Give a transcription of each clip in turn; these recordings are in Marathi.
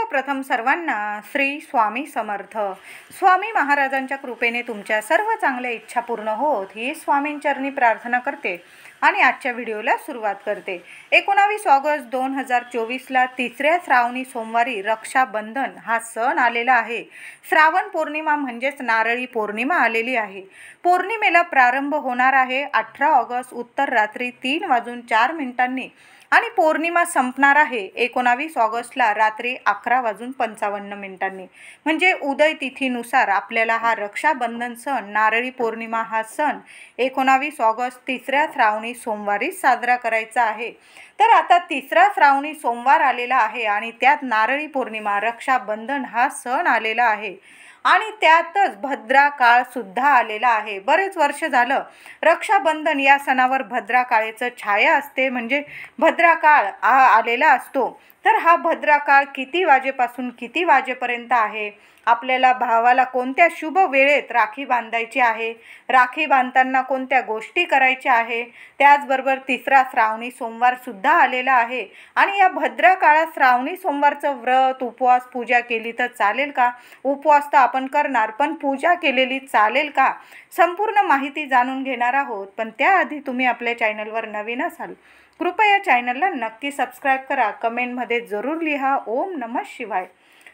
सर्वप्रथम सर्वांना श्री स्वामी समर्थ. स्वामी महाराजांच्या कृपेने तुमच्या सर्व चांगल्या इच्छा पूर्ण होत ही स्वामींचरणी प्रार्थना करते आणि आजच्या व्हिडिओला सुरुवात करते. 19 ऑगस्ट 2024ला तिसऱ्या श्रावणी सोमवारी रक्षाबंधन हा सण आलेला आहे. श्रावण पौर्णिमा म्हणजेच नारळी पौर्णिमा आलेली आहे. पौर्णिमेला प्रारंभ होणार आहे 18 ऑगस्ट उत्तर रात्री 3:04 आणि पौर्णिमा संपणार आहे 19 ऑगस्टला रात्री 11:55 म्हणजे उदय तिथीनुसार आपल्याला हा रक्षाबंधन सण नारळी पौर्णिमा हा सण 19 ऑगस्ट तिसऱ्या श्रावणी सोमवारी साजरा करायचा आहे. तर आता तिसरा श्रावणी सोमवार आलेला आहे आणि त्यात नारळी पौर्णिमा रक्षाबंधन हा सण आलेला आहे आणि त्यातच भद्रा काळ सुद्धा आलेला आहे. बरेच वर्ष झालं रक्षाबंधन या सणावर भद्रा काळेचं छाया असते, म्हणजे भद्रा काळ आलेला असतो. तर हा भद्रा काळ किती वाजेपासून किती वाजेपर्यंत आहे, आपल्याला भावाला कोणत्या शुभ वेळेत राखी बांधायची आहे, राखी बांधताना कोणत्या गोष्टी करायच्या आहे, त्याचबरोबर तिसरा श्रावणी सोमवार सुद्धा आलेला आहे आणि या भद्रा काळात श्रावणी सोमवारचं व्रत उपवास पूजा केली तर चालेल का, उपवास तर आपण करणार पण पूजा केलेली चालेल का, संपूर्ण माहिती जाणून घेणार आहोत. पण त्याआधी तुम्ही आपल्या चॅनलवर नवीन असाल कृपया चॅनलला नक्की सबस्क्राईब करा, कमेंटमध्ये जरूर लिहा ओम नमः शिवाय.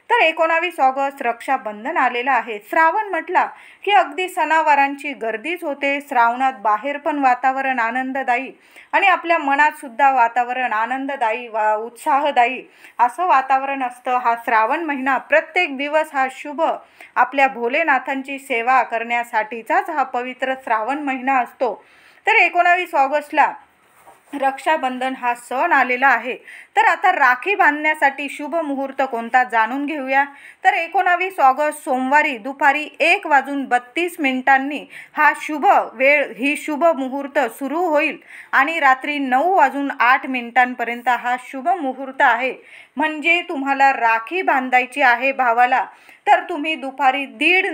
तर 19 ऑगस्ट रक्षाबंधन आलेलं आहे. श्रावण म्हटला की अगदी सणावारांची गर्दीच होते. श्रावणात बाहेर पण वातावरण आनंददायी आणि आपल्या मनात सुद्धा वातावरण आनंददायी उत्साहदायी असं वातावरण असतं. हा श्रावण महिना प्रत्येक दिवस हा शुभ आपल्या भोलेनाथांची सेवा करण्यासाठीचाच हा पवित्र श्रावण महिना असतो. तर 19 ऑगस्टला रक्षाबंधन हा सण आलेला आहे. तर आता राखी बांधण्यासाठी शुभ मुहूर्त कोणता जाणून घेऊया. तर 19 ऑगस्ट सोमवारी दुपारी 1:32 हा शुभ वेळ ही शुभ मुहूर्त सुरू होईल आणि रात्री 9:08 हा शुभ मुहूर्त आहे. म्हणजे तुम्हाला राखी बांधायची आहे भावाला, तर तुम्ही दुपारी दीड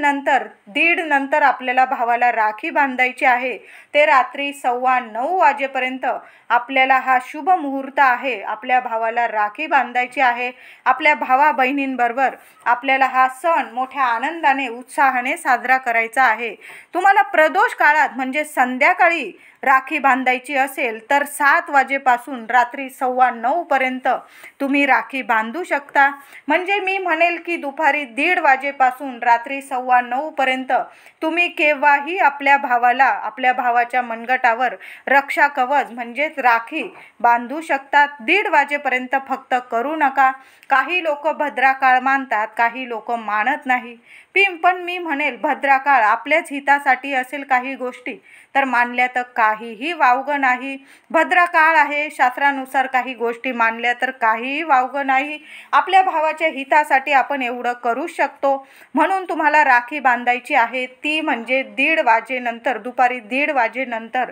नंतर आपल्याला भावाला राखी बांधायची आहे. ते रात्री 9:15 वाजेपर्यंत आपल्याला हा शुभ मुहूर्त आहे. आपल्या भावाला राखी बांधायची आहे. आपल्या भावा बहिणींबरोबर आपल्याला हा सण मोठ्या आनंदाने उत्साहाने साजरा करायचा आहे. तुम्हाला प्रदोष काळात म्हणजे संध्याकाळी राखी बांधायची असेल तर 7 वाजेपासून रात्री 9:15 तुम्ही राखी बांधू शकता. म्हणजे मी म्हणेल की दुपारी 1:30 वाजेपासून रात्री 9:15 तुम्ही केव्हाही आपल्या भावाला आपल्या भावाच्या मनगटावर रक्षा कवच म्हणजेच राखी बांधू शकतात. 1:30 वाजेपर्यंत फक्त करू नका. काही लोक भद्रा काळ मानतात, काही लोक मानत नाही. पण मी म्हणेल भद्रा काळ आपल्याच हितासाठी असेल. काही गोष्टी तर मानल्या तर काहीही वावगं नाही. भद्रा काळ आहे शास्त्रानुसार, काही गोष्टी मानल्या तर काहीही वावगं नाही. आपल्या भावाच्या हितासाठी आपण एवढं करू शकतो. म्हणून तुम्हाला राखी बांधायची आहे ती म्हणजे 1:30 वाजेनंतर, दुपारी 1:30 वाजेनंतर.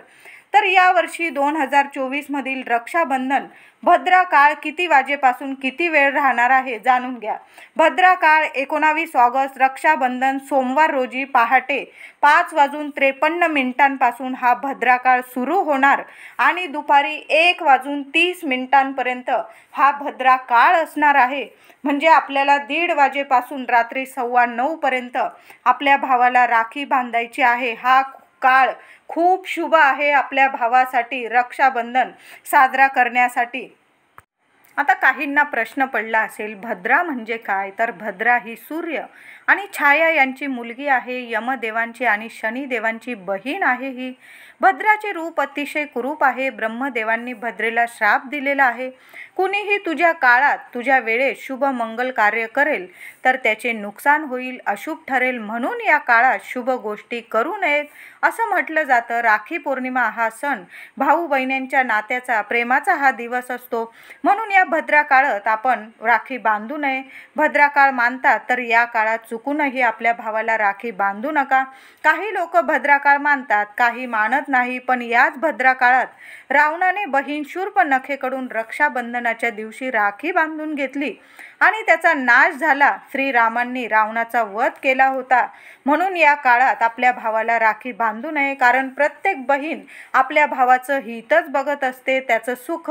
तर यावर्षी 2024 मधील रक्षाबंधन भद्रा काळ किती वाजेपासून किती वेळ राहणार आहे जाणून घ्या. भद्रा काळ 19 ऑगस्ट रक्षाबंधन सोमवार रोजी पहाटे 5:53 पासून हा भद्रा काळ सुरू होणार आणि दुपारी 1:30 हा भद्रा काळ असणार आहे. म्हणजे आपल्याला 1:30 वाजेपासून रात्री 9:15 आपल्या भावाला राखी बांधायची आहे. हा काळ खूप शुभ आहे आपल्या भावासाठी रक्षाबंधन साजरा करण्यासाठी. आता काहींना प्रश्न पडला असेल भद्रा म्हणजे काय, तर भद्रा ही सूर्य आणि छाया यांची मुलगी आहे. यमदेवांची आणि शनिदेवांची बहीण आहे. ही भद्राचे रूप अतिशय कुरूप आहे. ब्रह्मदेवांनी भद्रेला श्राप दिलेला आहे. कुणीही तुझ्या काळात तुझ्या वेळेत शुभ मंगल कार्य करेल तर त्याचे नुकसान होईल, अशुभ ठरेल. म्हणून या काळात शुभ गोष्टी करू नयेत असं म्हटलं जातं. राखी पौर्णिमा हा सण भाऊ बहिणींच्या नात्याचा प्रेमाचा हा दिवस असतो. म्हणून या भद्रा काळात आपण राखी बांधू नये. भद्रा काळ मानतात तर या काळात चुकूनही आपल्या भावाला राखी बांधू नका. काही लोक भद्रा काळ मानतात, काही मानत नाही, पण याच भद्रा काळात रावणाने बहीण शूर्पणखेकडून रक्षाबंधनाच्या दिवशी राखी बांधून घेतली आणि त्याचा नाश झाला. श्रीरामांनी रावणाचा वध केला होता. म्हणून या काळात आपल्या भावाला राखी बांधू नये, कारण प्रत्येक बहीण आपल्या भावाचं हितच बघत असते. त्याचं सुख,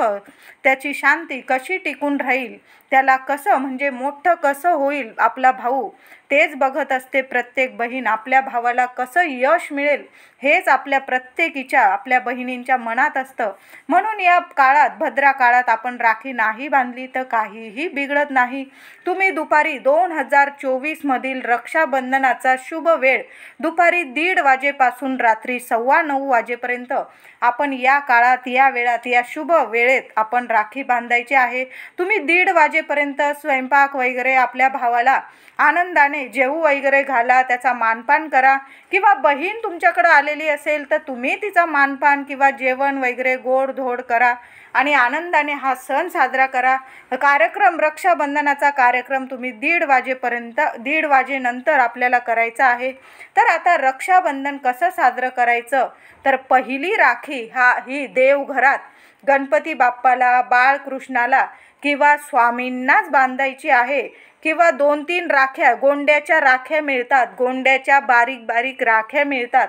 त्याची शांती कशी टिकून राहील, त्याला कसं म्हणजे मोठं कसं होईल आपला भाऊ, तेच बघत असते. प्रत्येक बहीण आपल्या भावाला कसं यश मिळेल हेच आपल्या प्रत्येकीच्या आपल्या बहिणींच्या मनात असतं. म्हणून या काळात, भद्रा काळात आपण राखी नाही बांधली तर काहीही बिघडत नाही. तुम्ही दुपारी 2024 मधील रक्षाबंधनाचा शुभ वेळ दुपारी 1:30 वाजेपासून रात्री 9:15 वाजेपर्यंत आपण या काळात, या वेळात, या शुभ वेळेत आपण राखी बांधायची आहे. तुम्ही 1:30 वाजेपर्यंत स्वयंपाक वगैरे आपल्या भावाला आनंदाने जेवू वगैरे घाला, त्याचा मानपान करा. किंवा बहीण तुमच्याकडे आलेली असेल तर तुम्ही तिचा मानपान किंवा जेवण वगैरे गोडधोड करा आणि आनंदाने हा सण साजरा करा. कार्यक्रम, रक्षाबंधनाचा कार्यक्रम तुम्ही 1:30 वाजेपर्यंत, 1:30 वाजेनंतर आपल्याला करायचा आहे. तर आता रक्षाबंधन कसं साजरं करायचं, तर पहिली राखी ही देवघरात गणपती बाप्पाला, बाळकृष्णाला किंवा स्वामींनाच बांधायची आहे. किंवा 2-3 राख्या, गोंड्याच्या राख्या मिळतात, गोंड्याच्या बारीक बारीक राख्या मिळतात,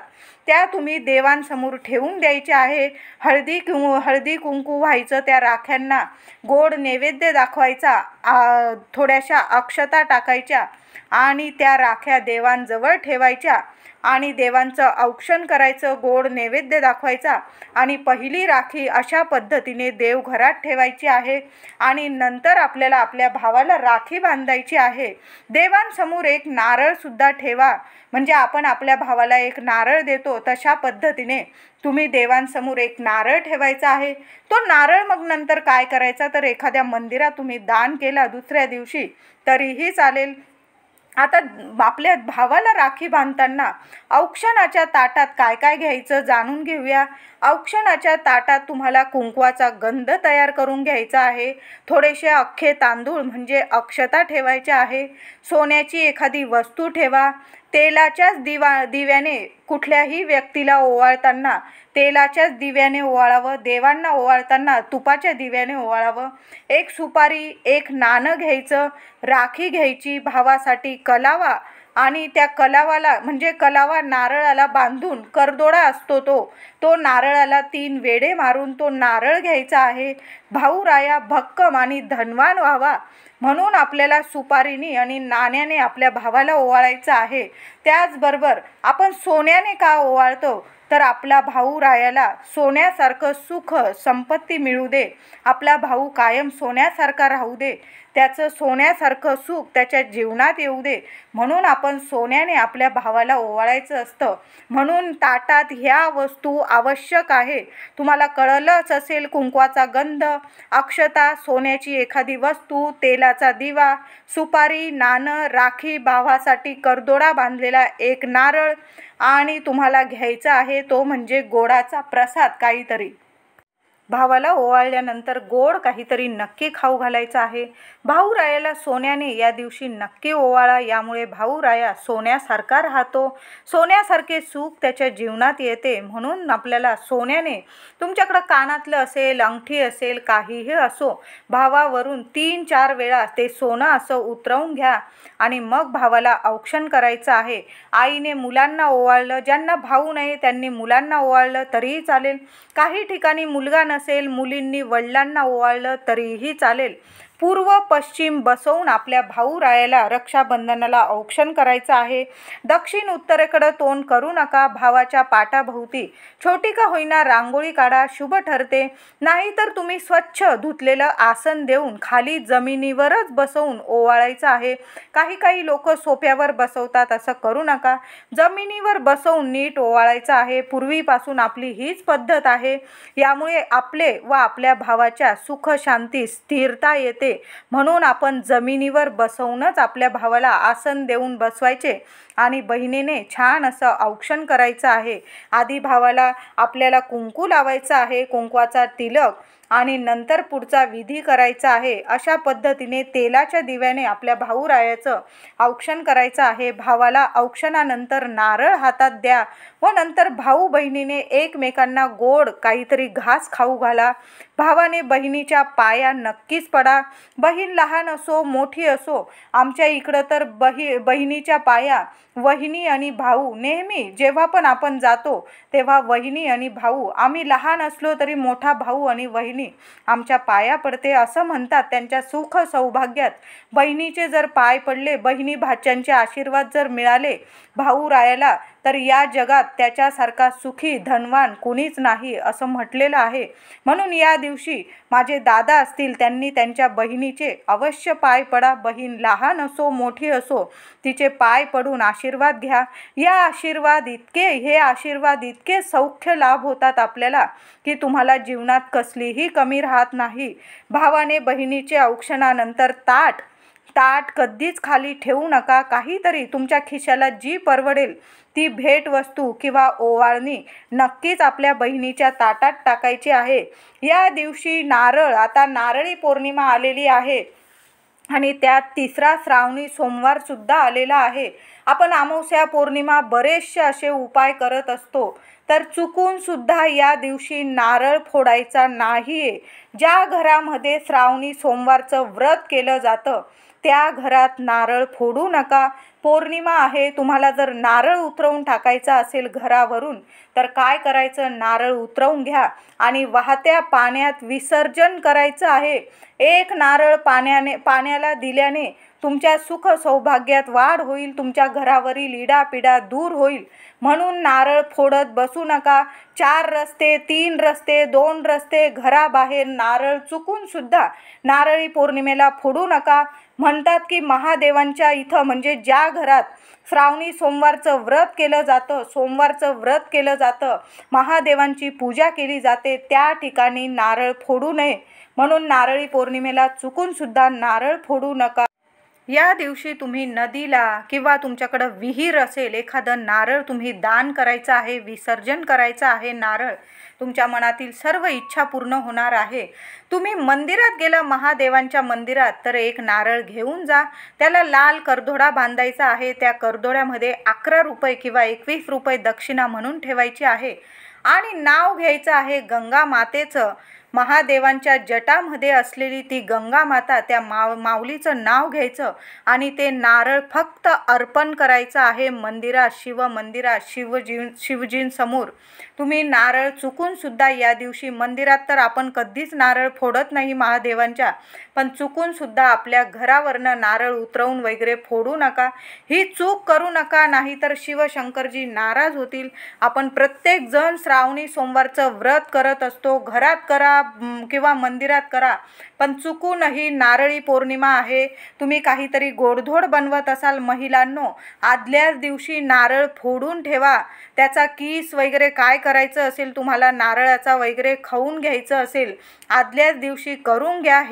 त्या तुम्ही देवांसमोर ठेवून द्यायच्या आहे. हळदी कुंकू व्हायचं त्या राख्यांना, गोड नैवेद्य दाखवायचा, थोड्याशा अक्षता टाकायच्या आणि त्या राख्या देवांजवळ ठेवायच्या आणि देवांचं औक्षण करायचं, गोड नैवेद्य दाखवायचा आणि पहिली राखी अशा पद्धतीने देवघरात ठेवायची आहे. आणि नंतर आपल्याला आपल्या भावाला राखी बांधायची आहे. देवांसमोर एक नारळसुद्धा ठेवा, म्हणजे आपण आपल्या भावाला एक नारळ देतो तशा पद्धतीने तुम्ही देवांसमोर एक नारळ ठेवायचा आहे. तो नारळ मग नंतर काय करायचा, तर एखाद्या मंदिरात तुम्ही दान केला दुसऱ्या दिवशी तरीही चालेल. आता आपल्या भावाला राखी बांधताना औक्षणाच्या ताटात काय काय घ्यायचं जाणून घेऊया. औक्षणाच्या ताटात तुम्हाला कुंकवाचा गंध तयार करून घ्यायचा आहे. थोडेसे अख्खे तांदूळ म्हणजे अक्षता ठेवायच्या आहे. सोन्याची एखादी वस्तू ठेवा. तेलाच्याच दिव्याने कुठल्याही व्यक्तीला ओवाळताना तेलाच्याच दिव्याने ओवाळावं. देवांना ओवाळताना तुपाच्या दिव्याने ओवाळावं. एक सुपारी, एक नाणं घ्यायचं. राखी घ्यायची भावासाठी. कलावा आणि त्या कलावाला म्हणजे कलावा नारळाला बांधून, करदोडा असतो तो नारळाला 3 वेढे मारून तो नारळ घ्यायचा आहे. भाऊ राया भक्कम आणि धनवान व्हावा म्हणून आपल्याला सुपारीने आणि नाण्याने आपल्या भावाला ओवाळायचं आहे. त्याचबरोबर आपण सोन्याने का ओवाळतो, तर आपला भाऊ रायाला सोन्यासारखं सुख संपत्ती मिळू दे, आपला भाऊ कायम सोन्यासारखा राहू दे, त्याचं सोन्यासारखं सुख त्याच्या जीवनात येऊ दे, म्हणून आपण सोन्याने आपल्या भावाला ओवाळायचं असतं. म्हणून ताटात ह्या वस्तू आवश्यक आहे. तुम्हाला कळलंच असेल, कुंकवाचा गंध, अक्षता, सोन्याची एखादी वस्तू, तेलाचा दिवा, सुपारी, नाणं, राखी, भावासाठी करदोडा बांधलेला एक नारळ आणि तुम्हाला घ्यायचा आहे तो म्हणजे गोडाचा प्रसाद काहीतरी. भावाला ओवाळल्यानंतर गोड काहीतरी नक्की खाऊ घालायचं आहे. भाऊ रायाला सोन्याने या दिवशी नक्की ओवाळा. यामुळे भाऊ राया सोन्यासारखा राहतो, सोन्यासारखे सुख त्याच्या जीवनात येते. म्हणून आपल्याला सोन्याने, तुमच्याकडं कानातलं असेल, अंगठी असेल, काहीही असो, भावावरून 3-4 वेळा ते सोनं असं उतरवून घ्या आणि मग भावाला औक्षण करायचं आहे. आईने मुलांना ओवाळलं, ज्यांना भाऊ नाही त्यांनी मुलांना ओवाळलं तरीही चालेल. काही ठिकाणी मुलगा नसेल, मुलींनी वडिलांना ओवाळलं तरीही चालेल. पूर्व पश्चिम बसवून आपल्या भाऊ रायाला रक्षाबंधनाला औक्षण करायचं आहे. दक्षिण उत्तरेकडे तोंड करू नका. भावाच्या पाटाभोवती छोटी का होईना रांगोळी काढा, शुभ ठरते. नाहीतर तुम्ही स्वच्छ धुतलेलं आसन देऊन खाली जमिनीवरच बसवून ओवाळायचं आहे. काही लोक सोफ्यावर बसवतात, असं करू नका. जमिनीवर बसवून नीट ओवाळायचं आहे. पूर्वीपासून आपली हीच पद्धत आहे. यामुळे आपले व आपल्या भावाच्या सुख, शांती, स्थिरता येते. म्हणून आपण जमिनीवर बसवूनच आपल्या भावाला आसन देऊन बसवायचे आणि बहिणीने छान असं औक्षण करायचं आहे. आधी भावाला आपल्याला कुंकू लावायचं आहे, कुंकवाचा तिलक आणि नंतर पुढचा विधी करायचा आहे। अशा पद्धतीने तेलाच्या दिव्याने आपल्या भाऊरायाचं औक्षण करायचं आहे। भावाला औक्षणानंतर नारळ हातात द्या व नंतर भाऊ बहिणीने एकमेकांना गोड काहीतरी घास खाऊ घाला। भावाने बहिणीच्या पाया नक्कीच पडा। बहीण लहान असो मोठी असो, आमच्या इकडं तर बहिणीच्या पाया वहिनी आणि भाऊ नेहमी जेव्हा पण आपण जातो तेव्हा वहिनी आणि भाऊ, आम्ही लहान असलो तरी मोठा भाऊ आणि वहिनी आमच्या पाया पडते असं म्हणतात। त्यांच्या सुख सौभाग्यात बहिणीचे जर पाय पडले, बहिणी भाच्यांचे आशीर्वाद जर मिळाले भाऊरायाला, तर या जगात त्याच्यासारखा सुखी धनवान कुणीच नाही असं म्हटलेलं आहे। म्हणून या दिवशी माझे दादा असतील त्यांनी त्यांच्या बहिणीचे अवश्य पाय पडा। बहीण लहान असो मोठी असो, तिचे पाय पडून आशीर्वाद घ्या। हे आशीर्वाद इतके सौख्य लाभ होतात आपल्याला की तुम्हाला जीवनात कसलीही कमी राहत नाही। भावाने बहिणीचे औक्षणानंतर ताट कधीच खाली ठेवू नका। काहीतरी तुमच्या खिशाला जी परवडेल ती भेटवस्तू किंवा ओवाळणी नक्कीच आपल्या बहिणीच्या ताटात टाकायची आहे। या दिवशी आता नारळी पौर्णिमा आलेली आहे आणि त्यात तिसरा श्रावणी सोमवार सुद्धा आलेला आहे। आपण अमावस्या पौर्णिमा बरेचसे असे उपाय करत असतो, तर चुकून सुद्धा या दिवशी नारळ फोडायचा नाहीये। ज्या घरामध्ये श्रावणी सोमवारचं व्रत केलं जातं त्या घरात नारळ फोडू नका। पौर्णिमा आहे, तुम्हाला जर नारळ उतरवून टाकायचा असेल घरावरून तर काय करायचं, नारळ उतरवून घ्या आणि वाहत्या पाण्यात विसर्जन करायचं आहे। एक नारळ पाण्याला दिल्याने तुमच्या सुख सौभाग्यात वाढ होईल, तुमच्या घरावरील इडापिडा दूर होईल। म्हणून नारळ फोडत बसू नका। 4 रस्ते 3 रस्ते 2 रस्ते घराबाहेर नारळ चुकून सुद्धा नारळी पौर्णिमेला फोडू नका। म्हणतात की महादेवांच्या इथं म्हणजे ज्या घरात श्रावणी सोमवारचं व्रत केलं जातं, महादेवांची पूजा केली जाते, त्या ठिकाणी नारळ फोडू नये। म्हणून नारळी पौर्णिमेला चुकून सुद्धा नारळ फोडू नका। या दिवशी तुम्ही नदीला किंवा तुमच्याकडं विहीर असेल एखादं नारळ तुम्ही दान करायचं आहे, विसर्जन करायचं आहे। नारळ तुमच्या मनातील सर्व इच्छा पूर्ण होणार आहे। तुम्ही मंदिरात गेला महादेवांच्या मंदिरात तर एक नारळ घेऊन जा, त्याला लाल करदोडा बांधायचा आहे। त्या करदोड्यामध्ये 11 रुपये किंवा 21 रुपये दक्षिणा म्हणून ठेवायची आहे आणि नाव घ्यायचं आहे गंगा मातेचं। महादेवांच्या जटामध्ये असलेली ती गंगा माता, त्या माऊलीचं नाव घ्यायचं आणि ते नारळ फक्त अर्पण करायचं आहे मंदिरात, शिवजींसमोर। तुम्ही नारळ चुकून सुद्धा या दिवशी मंदिरात तर आपण कधीच नारळ फोडत नाही महादेवांच्या, पण चुकून सुद्धा आपल्या घरावरनं नारळ उतरवून वगैरे फोडू नका। ही चूक करू नका, नाहीतर शिवशंकरजी नाराज होतील। आपण प्रत्येक जण श्रावणी सोमवारचं व्रत करत असतो, घरात करा किंवा मंदिरात करा, पण चुकूनही नारळी पौर्णिमा आहे, तुम्ही काहीतरी गोडधोड बनवत असाल महिलांनो, आदल्याच दिवशी नारळ फोडून ठेवा। त्याचा किस वगैरे काय करायचं असेल, तुम्हाला नारळाचा वगैरे खाऊन घ्यायचं असेल, आदल्याच दिवशी करून घ्या।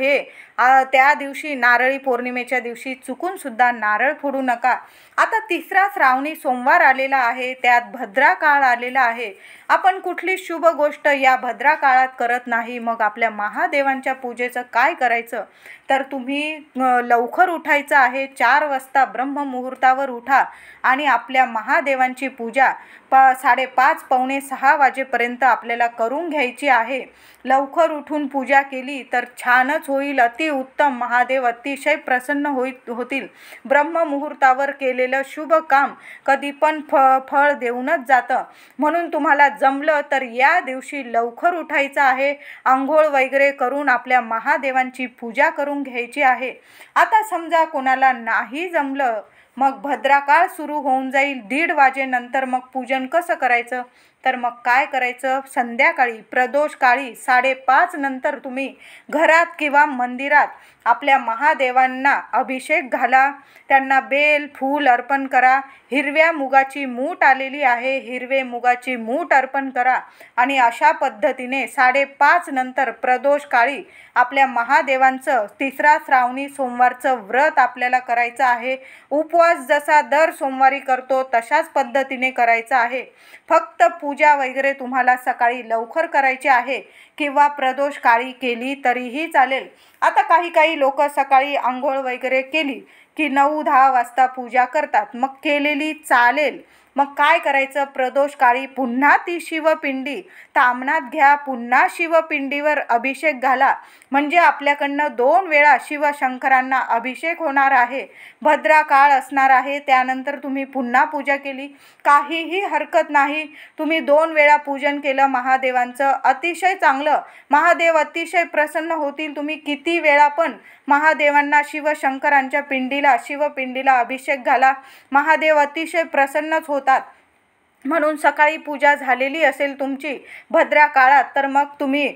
त्या दिवशी नारळी पौर्णिमेच्या दिवशी चुकून सुद्धा नारळ फोडू नका। आता तिसरा श्रावणी सोमवार आलेला आहे, त्यात भद्रा काळ आलेला आहे। आपण कुठली शुभ गोष्ट या भद्रा काळात करत नाही, मग आपल्या महादेवांच्या पूजेचं काय करायचं, तर तुम्ही लवकर उठायचं आहे। 4 वाजता ब्रह्ममुहूर्तावर उठा आणि आपल्या महादेवांची पूजा 5:30 पावणे 6 वाजेपर्यंत आपल्याला करून घ्यायची आहे। लवकर उठून पूजा केली तर छानच होईल, अतिउत्तम। महादेव अतिशय प्रसन्न होतील। ब्रह्ममुहूर्तावर केलेलं शुभ काम कधी पण फळ देऊनच जातं। म्हणून तुम्हाला जमलं तर या दिवशी लवकर उठायचं आहे, आंघोळ वगैरे करून आपल्या महादेवांची पूजा करून घ्यायची आहे। आता समजा कोणाला नाही जमलं, मग भद्राकाळ सुरू होऊन जाईल 1:30 वाजेनंतर, मग पूजन कसं करायचं, तर मग काय करायचं, संध्याकाळी प्रदोष काळी 5:30 नंतर तुम्ही घरात किंवा मंदिरात आपल्या महादेवांना अभिषेक घाला, त्यांना बेल फूल अर्पण करा। हिरव्या मुगाची मूठ आलेली आहे, हिरवे मुगाची मूठ अर्पण करा आणि अशा पद्धतीने 5:30 नंतर प्रदोष काळी आपल्या महादेवांचं तिसरा श्रावणी सोमवारचं व्रत आपल्याला करायचं आहे। उपवास जसा दर सोमवारी करतो तशाच पद्धतीने करायचा आहे। फक्त पूजा वगैरे तुम्हाला सकाळी लवकर करायची आहे किंवा प्रदोष काळी केली तरीही चालेल. आता काही लोक सकाळी आंघोळ वगैरे केली की 9-10 वाजता पूजा करतात, मग केलेली चालेल. मग काय करायचं, प्रदोष काळी पुन्हा ती शिवपिंडी तामणात घ्या, पुन्हा शिवपिंडीवर अभिषेक घाला. म्हणजे आपल्याकडनं 2 वेळा शिवशंकरांना अभिषेक होणार आहे. भद्रा काळ असणार आहे. त्यानंतर तुम्ही पुन्हा पूजा केली काहीही हरकत नाही. तुम्ही 2 वेळा पूजन केलं महादेवांचं, अतिशय चांगलं. महादेव अतिशय प्रसन्न होतील. तुम्ही किती वेळा पण महादेवांना शिवशंकरांच्या शिवपिंडीला अभिषेक घाला, महादेव अतिशय प्रसन्नच होतात. म्हणून सकाळी पूजा झालेली असेल तुमची भद्रा काळात, तर मग तुम्ही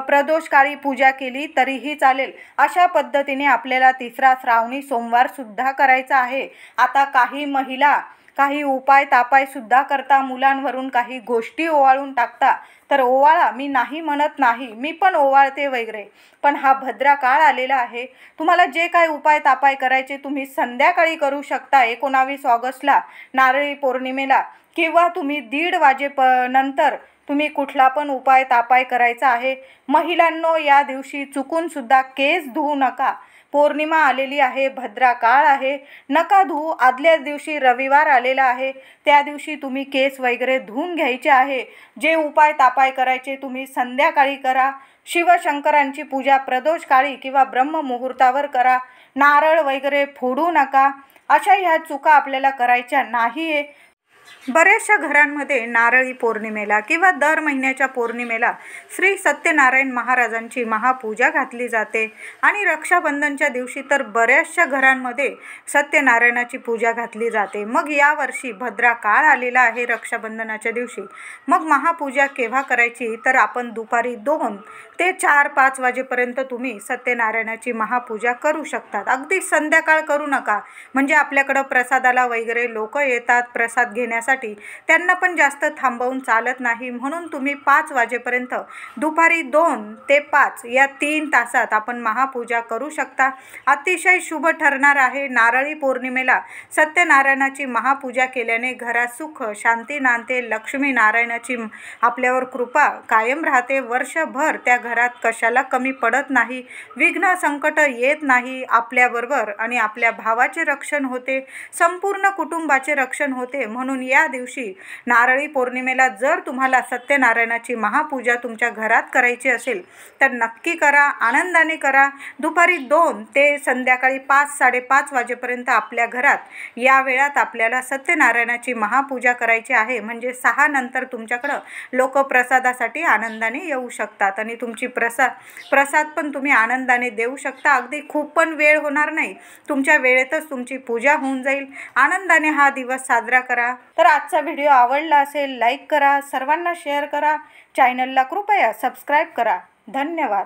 प्रदोष काळी पूजा केली तरीही चालेल. अशा पद्धतीने आपल्याला तिसरा श्रावणी सोमवार सुद्धा करायचा आहे. आता काही महिला काही उपाय तापाय सुद्धा करता, मुलांवरून काही गोष्टी ओवाळून टाकता. तर ओवाळा, मी नाही म्हणत नाही, मी पण ओवाळते वगैरे, पण हा भद्रा काळ आलेला आहे. तुम्हाला जे काय उपाय तापाय करायचे तुम्ही संध्याकाळी करू शकता 19 ऑगस्टला नारळी पौर्णिमेला, किंवा तुम्ही 1:30 नंतर तुम्ही कुठला पण उपाय तापाय करायचा आहे. महिलांनो, या दिवशी चुकून सुद्धा केस धुवू नका. पौर्णिमा आलेली आहे, भद्रा काळ आहे, नका धुवू. आदल्याच दिवशी रविवार आलेला आहे, त्या दिवशी तुम्ही केस वगैरे धुवून घ्यायचे आहे. जे उपाय तापाय करायचे तुम्ही संध्याकाळी करा. शिवशंकरांची पूजा प्रदोष काळी किंवा ब्रह्ममुहूर्तावर करा. नारळ वगैरे फोडू नका. अशा ह्या चुका आपल्याला करायच्या नाही आहे. बऱ्याचशा घरांमध्ये नारळी पौर्णिमेला किंवा दर महिन्याच्या पौर्णिमेला श्री सत्यनारायण महाराजांची महापूजा घातली जाते. आणि रक्षाबंधनच्या दिवशी तर बऱ्याचशा घरांमध्ये सत्यनारायणाची पूजा घातली जाते. मग यावर्षी भद्रा काळ आलेला आहे रक्षाबंधनाच्या दिवशी. मग महापूजा केव्हा करायची, तर आपण दुपारी 2 ते 4-5 वाजेपर्यंत तुम्ही सत्यनारायणाची महापूजा करू शकतात. अगदी संध्याकाळ करू नका, म्हणजे आपल्याकडं प्रसादाला वगैरे लोक येतात प्रसाद घेण्यासाठी, त्यांना पण जास्त थांबवून चालत नाही. म्हणून तुम्ही 5 वाजेपर्यंत दुपारी 2 ते 5 या 3 तासात आपण महापूजा करू शकता. अतिशय शुभ ठरणार आहे. नारळी पौर्णिमेला सत्यनारायणाची महापूजा केल्याने घरात सुख शांती नांदते. लक्ष्मी नारायणाची आपल्यावर कृपा कायम राहते. वर्षभर त्या घरात कशाला कमी पडत नाही, विघ्न संकट येत नाही. आपल्याबरोबर आणि आपल्या भावाचे रक्षण होते, संपूर्ण कुटुंबाचे रक्षण होते. म्हणून या दिवशी नारळी पौर्णिमेला जर तुम्हाला सत्यनारायणाची महापूजा तुमच्या घरात करायची असेल तर नक्की करा, आनंदाने करा. दुपारी 2 ते संध्याकाळी 5-5:30 वाजेपर्यंत आपल्या घरात या वेळात आपल्याला सत्यनारायणाची महापूजा करायची आहे. म्हणजे 6 नंतर तुमच्याकडं लोक प्रसादासाठी आनंदाने येऊ शकतात आणि तुमची प्रसाद पण तुम्ही आनंदाने देऊ शकता. अगदी खूप पण वेळ होणार नाही, तुमच्या वेळेतच तुमची पूजा होऊन जाईल. आनंदाने हा दिवस साजरा करा. तर आजचा व्हिडिओ आवडला असेल लाईक करा, सर्वांना शेअर करा, चॅनलला कृपया सबस्क्राईब करा. धन्यवाद.